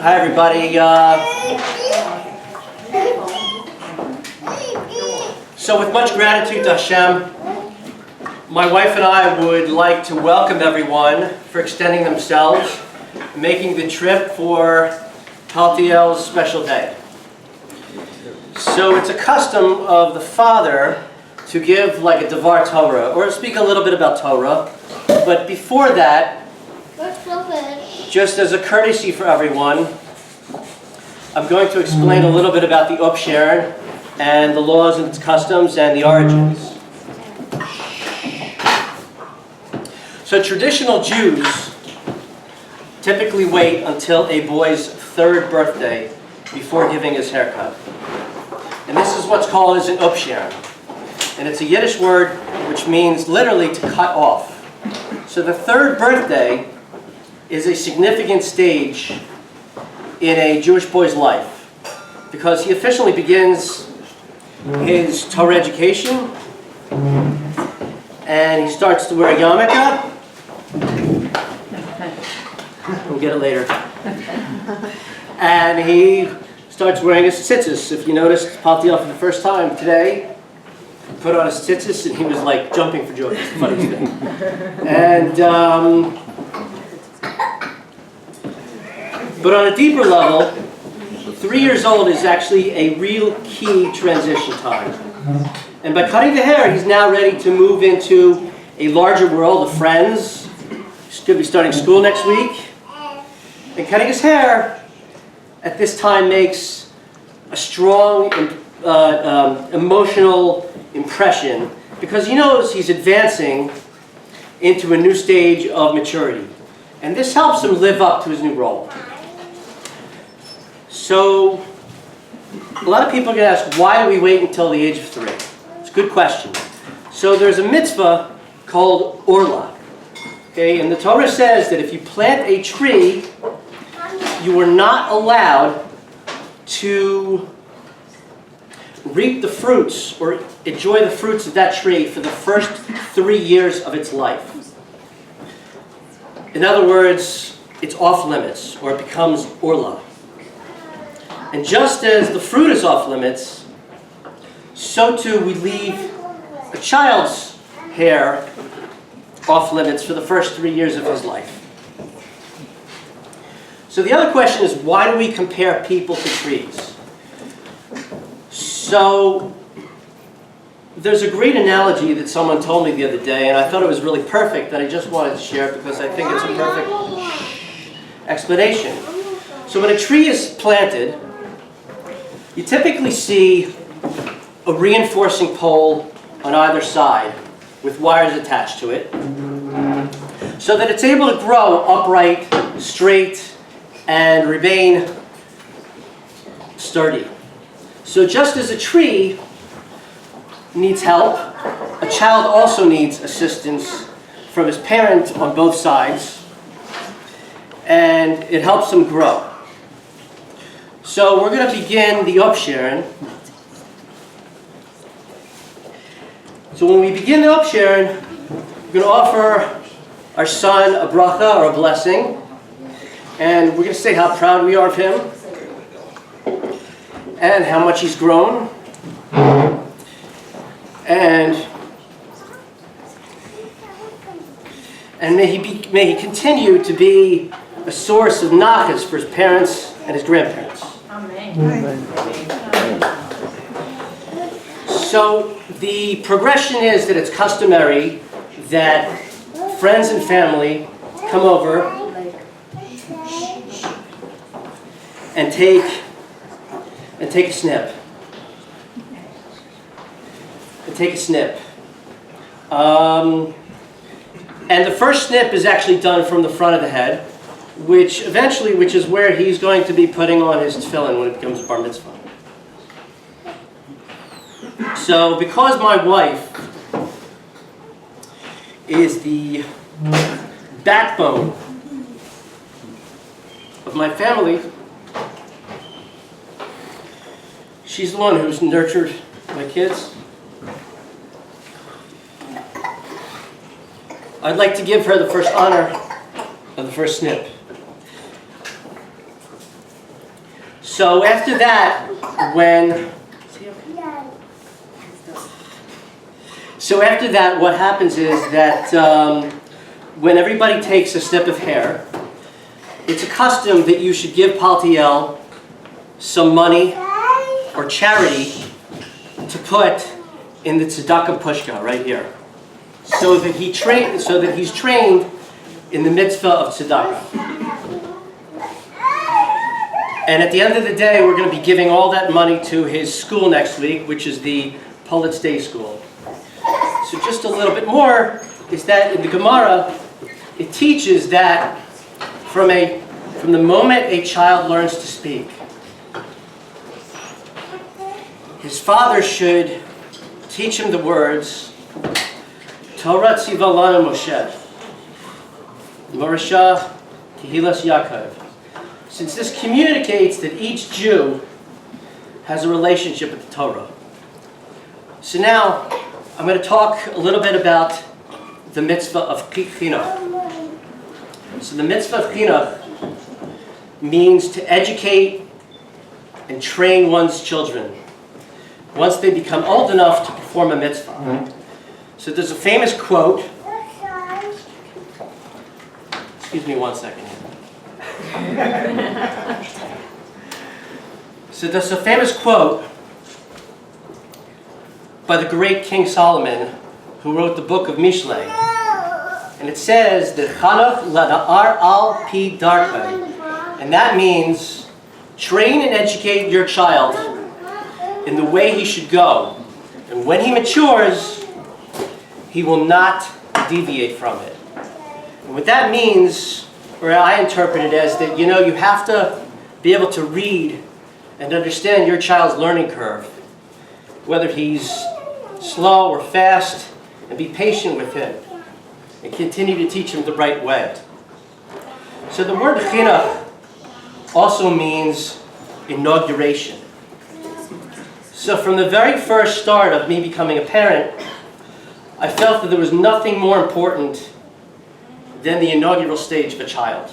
Hi, everybody. So with much gratitude to Hashem, my wife and I would like to welcome everyone for extending themselves, making the trip for Paltiel's special day. So it's a custom of the father to give like a Devar Torah, or speak a little bit about Torah. But before that, just as a courtesy for everyone, I'm going to explain a little bit about the Upsherin and the laws and its customs and the origins. So traditional Jews typically wait until a boy's third birthday before giving his haircut. And this is what's called as an Upsherin. And it's a Yiddish word which means literally to cut off. So the third birthday is a significant stage in a Jewish boy's life because he officially begins his Torah education and he starts to wear a yalmukah. We'll get it later. And he starts wearing his tzitzis. If you noticed Paltiel for the first time today, put on his tzitzis and he was like jumping for joy. It's the funniest thing. And but on a deeper level, 3 years old is actually a real key transition time. And by cutting the hair, he's now ready to move into a larger world of friends. He's going to be starting school next week. And cutting his hair at this time makes a strong emotional impression because he knows he's advancing into a new stage of maturity. And this helps him live up to his new role. So, a lot of people are going to ask, why do we wait until the age of 3? It's a good question. So there's a mitzvah called Orla. Okay, and the Torah says that if you plant a tree, you are not allowed to reap the fruits or enjoy the fruits of that tree for the first 3 years of its life. In other words, it's off limits, or it becomes Orla. And just as the fruit is off limits, so too we leave a child's hair off limits for the first 3 years of his life. So the other question is, why do we compare people to trees? So there's a great analogy that someone told me the other day, and I thought it was really perfect, that I just wanted to share it because I think it's a perfect explanation. So when a tree is planted, you typically see a reinforcing pole on either side with wires attached to it so that it's able to grow upright, straight, and remain sturdy. So just as a tree needs help, a child also needs assistance from his parent on both sides, and it helps him grow. So we're going to begin the Upsherin. So when we begin the Upsherin, we're going to offer our son a bracha, or a blessing, and we're going to say how proud we are of him and how much he's grown, and may he continue to be a source of nachas for his parents and his grandparents. Amen. So the progression is that it's customary that friends and family come over and take a snip. And the first snip is actually done from the front of the head, which is where he's going to be putting on his tefillin when it becomes a bar mitzvah. So because my wife is the backbone of my family, she's the one who's nurtured my kids. I'd like to give her the first honor of the first snip. So after that, what happens is that when everybody takes a snip of hair, it's a custom that you should give Paltiel some money or charity to put in the tzedakah pushka right here, so that he's trained in the mitzvah of tzedakah. And at the end of the day, we're going to be giving all that money to his school next week, which is the Polish Day School. So just a little bit more is that in the Gemara, it teaches that from the moment a child learns to speak, his father should teach him the words, Torah tziva lanu Moshe, Morasha Kehilas Yaakov. Since this communicates that each Jew has a relationship with the Torah. So now, I'm going to talk a little bit about the mitzvah of chinuch. So the mitzvah of chinuch means to educate and train one's children once they become old enough to perform a mitzvah. So there's a famous quote. Excuse me one second. So there's a famous quote by the great King Solomon, who wrote the book of Mishlei. And it says that Chanach lada'ar al pi darkman. And that means train and educate your child in the way he should go. And when he matures, he will not deviate from it. And what that means, or I interpret it as that, you have to be able to read and understand your child's learning curve, whether he's slow or fast, and be patient with him, and continue to teach him the right way. So the word chinuch also means inauguration. So from the very first start of me becoming a parent, I felt that there was nothing more important than the inaugural stage of a child.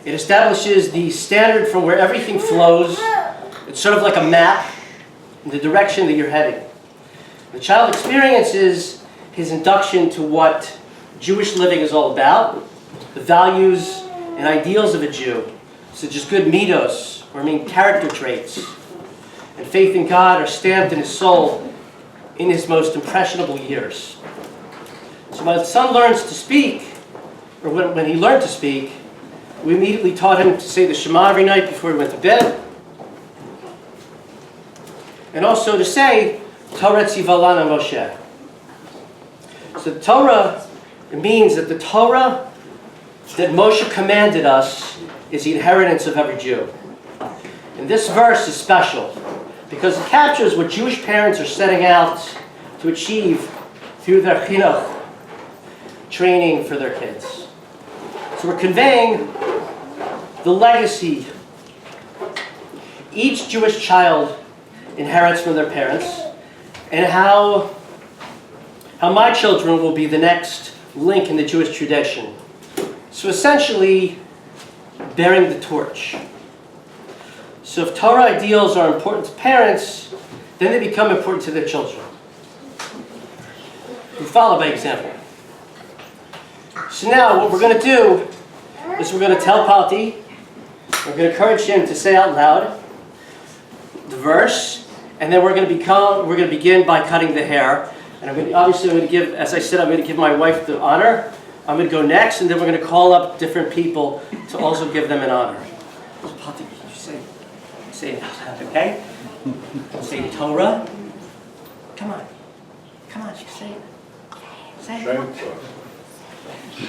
It establishes the standard from where everything flows. It's sort of like a map in the direction that you're heading. The child experiences his induction to what Jewish living is all about, the values and ideals of a Jew, such as good midos, or character traits, and faith in God are stamped in his soul in his most impressionable years. So my son learns to speak, or when he learned to speak, we immediately taught him to say the Shema every night before he went to bed, and also to say Torah tziva lanu Moshe. So the Torah, it means that the Torah that Moshe commanded us is the inheritance of every Jew. And this verse is special because it captures what Jewish parents are setting out to achieve through their chinuch, training for their kids. So we're conveying the legacy each Jewish child inherits from their parents, and how my children will be the next link in the Jewish tradition. So essentially, bearing the torch. So if Torah ideals are important to parents, then they become important to their children. We follow by example. So now what we're going to do is we're going to tell Palti, we're going to encourage him to say out loud the verse, and then we're going to begin by cutting the hair. And I'm going to give, as I said, I'm going to give my wife the honor. I'm going to go next, and then we're going to call up different people to also give them an honor. So Palti, you say it out loud, okay? Say Torah. Come on, you say it. Say it.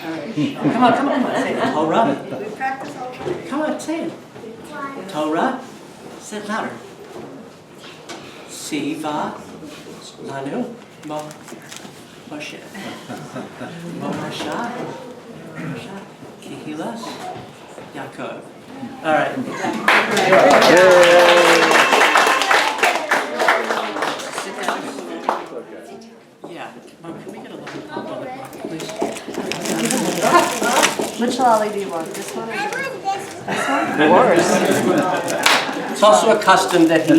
All right. Come on, say it. Torah. We practice all the time. Come on, say it. Torah. Say it louder. Tziva lanu Moshe. Morasha Kehilas Yaakov. All right. Sit down. Yeah. Mom, can we get a little pop on the clock, please? Let's Which lolly do you want? This one or this one? Yours. It's also a custom that he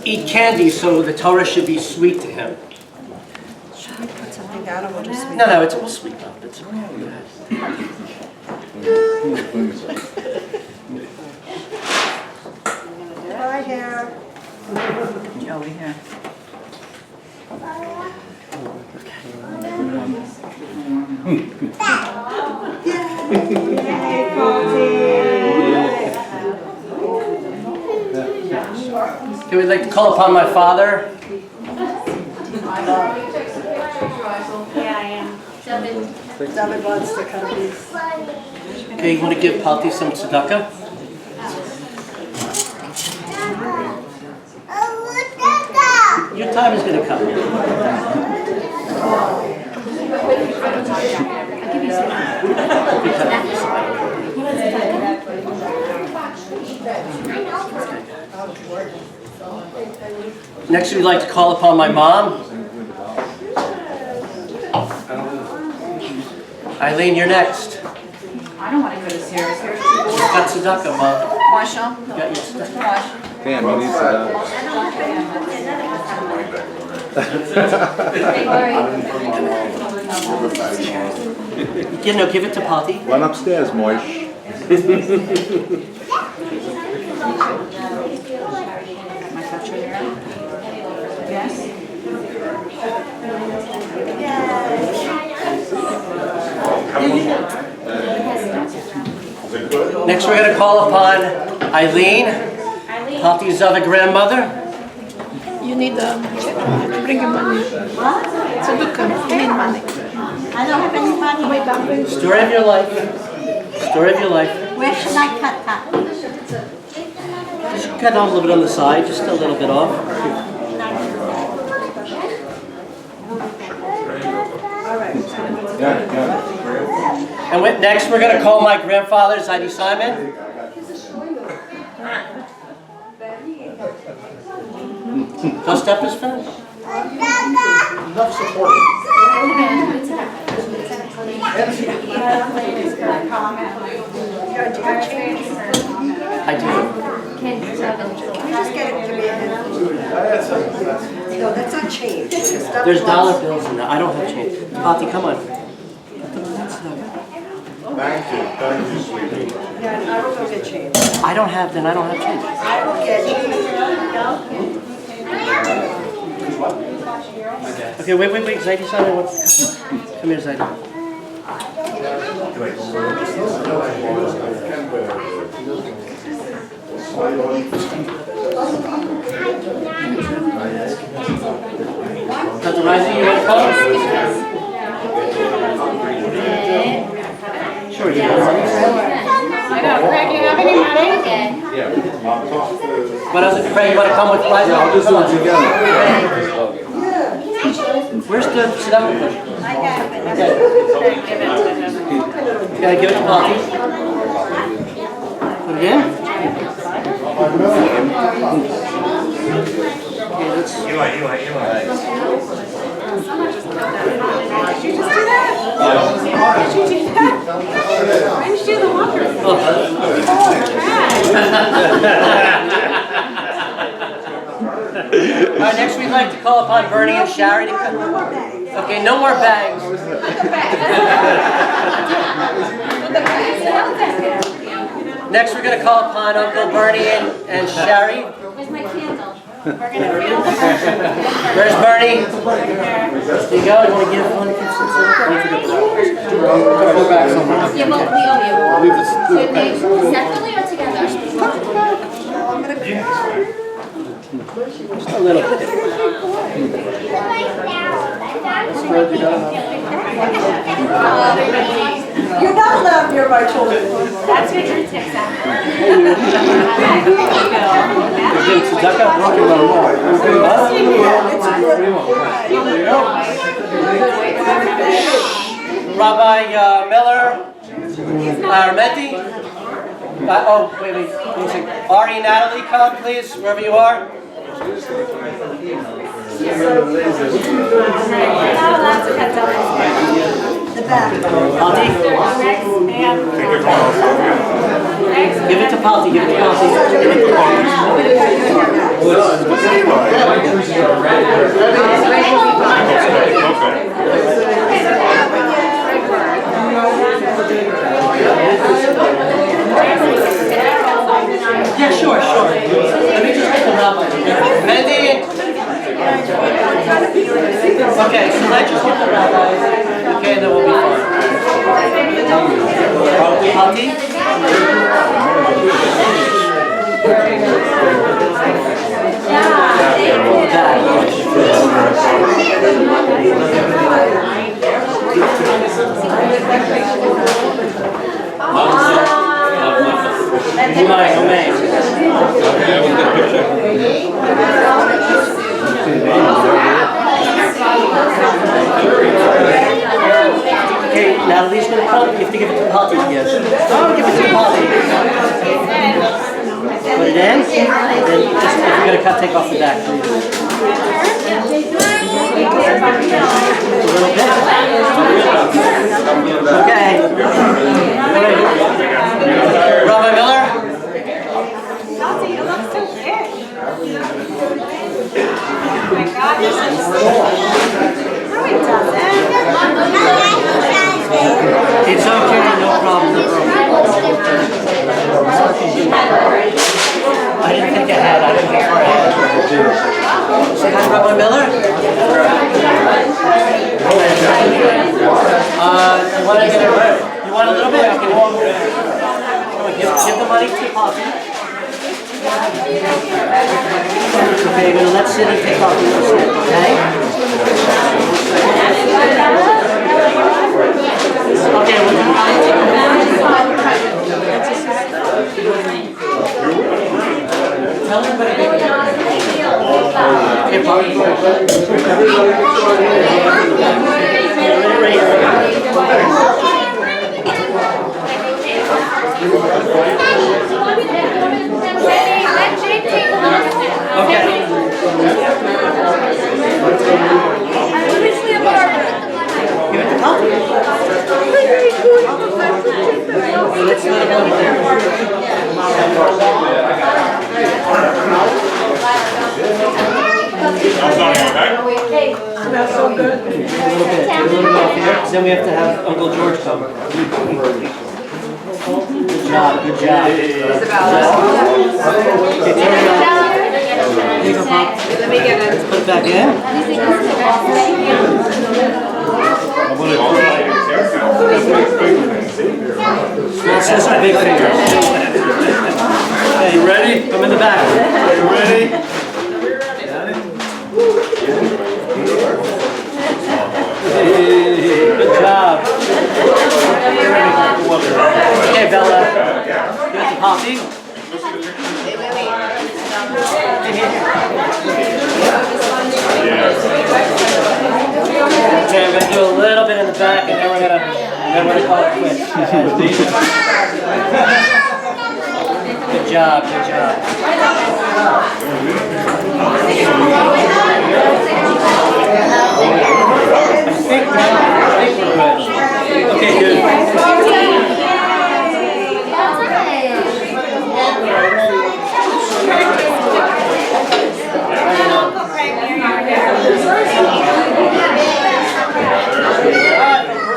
eat candy, so the Torah should be sweet to him. Should we put something down or we'll just sweep? No, it's all sweet up. It's okay. Right here. Joey here. Okay, we'd like to call upon my father. David wants to cut a piece. Okay, you want to give Palti some tzedakah? Your time is going to come. Next, we'd like to call upon my mom. Eileen, you're next. I don't want to go to Sarah's. Sarah's too You've got tzedakah, Mom. Marshall. You got your tzedakah. Wash. Dan, what needs to Give it to Palti. Run upstairs, Moish. My touch right here. Yes. Next, we're going to call upon Eileen, Palti's other grandmother. You need to bring him money. So look, you need money. I don't have any money. Wait, I'll bring Story of your life. Story of your life. Where should I cut that? Just cut off a little bit on the side, just a little bit off. And next, we're going to call my grandfather, Zaidi Simon. First step is finished. Enough support. I do. Can you just get it to me? No, that's not change. There's dollar bills in there. I don't have change. Pati, come on. Thank you, sweetie. Yeah, I will go get change. I don't have change. I will get change. Okay, wait. Zaidi Simon wants to come. Come here, Zaidi. Dr. Rising, you want to come? Sure, you want I know. Craig, you have any money? What else? Craig, you want to come with Rising? I'll just do it together. Where's the tzedakah push? I got it. You gotta give it to Palti. Put it in. Okay, let's... Did you just do that? Why did you do the walker? All right, next we'd like to call upon Bernie and Shari to come. Okay, no more bags. Next we're going to call upon Uncle Bernie and Shari. Where's my candle? Where's Bernie? There you go. You want to give one? Yeah, well, we owe you. Separately or together? Just a little bit. You're not allowed near my children. That's what your tips are. You're getting tzedakah? Rabbi Miller, Armenti. Oh, wait. Ari and Natalie, come, please, wherever you are. Palti? Give it to Palti, give it to Palti. Yeah, sure. Let me just get the rabbi. Mandy? Okay, so let's just get the rabbi. Okay, and then we'll be fine. Palti? Okay, Natalie's going to come. You have to give it to Palti. Yes. Oh, give it to Palti. Put it in. And then just, if you're going to cut, take off the back, please. A little bit. Okay. Rabbi Miller? It's okay, no problem. I didn't think ahead. I didn't think far ahead. Say hi to Rabbi Miller. You want to get it? You want a little bit? Okay. Come on, give the money to Palti. Okay, you're gonna let Cindy take off the receipt, okay? Okay, we'll do tell everybody. Okay, Palti. Okay. Give it to Palti. Let's let it go there. Smells so good. A little bit off here, because then we have to have Uncle George come. Good job. Okay, turn it on. Here you go, Pop. Let me get it. Put it back in. That's our big finger. Okay, you ready? I'm in the back. You ready? Good job. Okay, Bella. Give it to Poppy. Okay, I'm going to do a little bit in the back, and then we're going to call it quits. Good job, good job. I think we're good. Okay, good.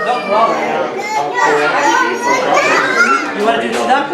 No problem. You want to do the duck?